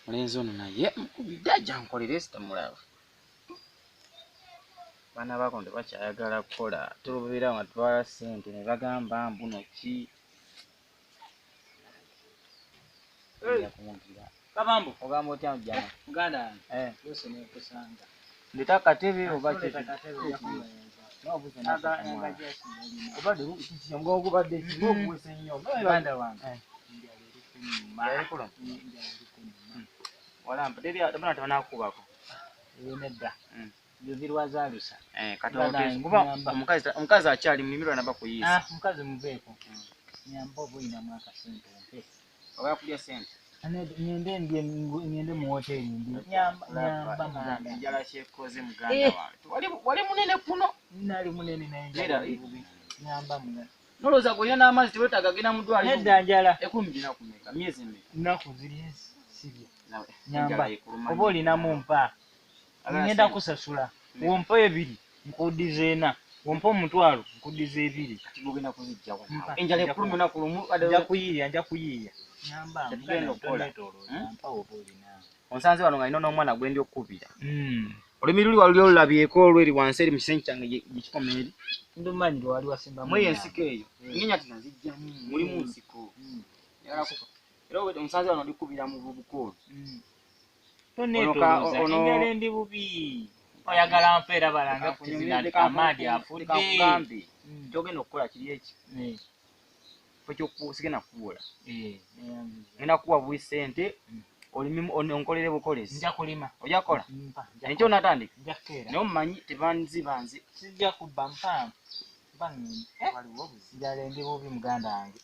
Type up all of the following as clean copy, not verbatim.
Mulenzi ono naye mukubidde nkolere sitamulaba. Baana bako tebakyayagala kukola tubeera nga twala ssente ne bagamba mbuno ki. Kabambo ogamba otya mujjana muganda wange yose nekusanga ndeta akatebe oba obadde omugongo gubadde kimuguwese nnyo muganda wange walampa tebona tebanakubako nedda birwazalusa omukazi akyali mulimirwa naba kuyiisa omukazi mubeeko nyamba oba oyinamu akasente ompe oba yakulya sente ngende mu hoteri nyamba enjala kyekoze muganda wange wali munene kuno nali munene naye nyamba muganda nolowooza golina n'amazzi tewetaaga genda mu ddwaliro nedda njala 10 kumeka myezi mmeka nnaku ziri sibye nyamba oba olinamu mpa ngenda kusasula wompa 2 nkuddiza 4 wompa 1,000 nkuddiza 2 kati gogenda kuzijja wa enjala ekuluma naku lumu nja kuyiiya nyamba mugenda okola mpa oba olina onsanze wano nga nina n'omwana gwe ndi okkubira olumi luli wali olulabyeko olweri wansi eri mu kisenge kyange gyekikomera eri ndumanyi lwali wasimba mweyo ensiko eyo ngenya tinazijjamu mulimu nsiko era omusanze wano ndikubira mu bubukoolo enjala ndi bubi oyagala mpeera balanga kuzina amaadi afudde kyogenda okukola kiri eki sigenda kukuwola ngenda kuwa buli sente onkolere bukolezi nja kulima ojja kukola enkyo onatandika naye omumanyi tebanzibanze sijja kubba mpamvu njala ndi bubi muganda wange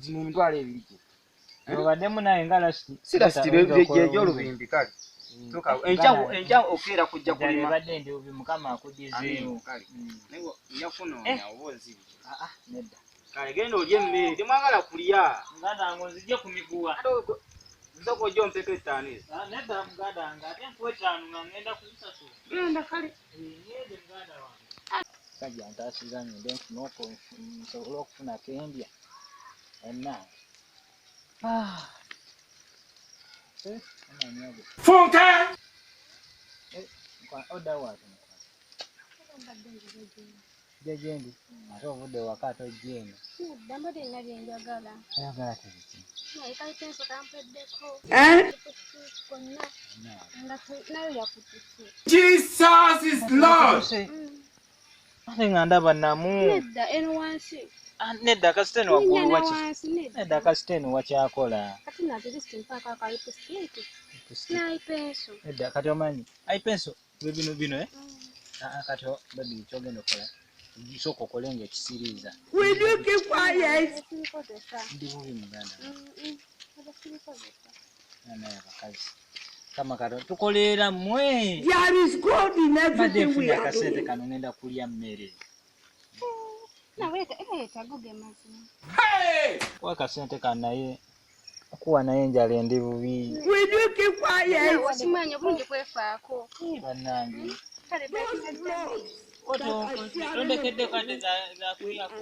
zino emitwalo 2 obaddemu naye nga lasitiyolubimbi kale enkya okeera kujja kulima badde ndi bubi mukama akuddizeewo njafuna oba onzibi nedda kale genda olye emmere temwagala kulya muganda wange onzijje ku miguwa nzoko ojja ompeka 5 ezo nedda muganda wange ate nkuwa 5 nga ngenda kuzisasula genda kale ngende muganda wange kajja ntaasiza ngende nsobole okufuna kendya ennange Fonte! Oda watu jejendi ate ovudde waka tojjeeno dambadde nina byenjagala ayagala tebiki naye penso kampeddeko konna nga nayo yakutuse Jesus is Lord ate nga ndaba namu nedda eno wansi nedda kasiteni waggulu waki nedda kasiteni wakyakola kati nazirisiti mpaka akalipisitiki naipenso nedda kati omanyi aipenso bino kati babi kyogenda okukola gisoko kolenga ekisiriiza will you keep quiet ndi bubi muganda naye abakazi kama kato tukolera mmwe there is God in everything we are akasente kano ngenda kulya mmere wakasente kanaye kuwa naye enjala endi bubi will you keep quiet wasimanya bulungi kwefaako bannange kale baki ndondekedde kande za kuyako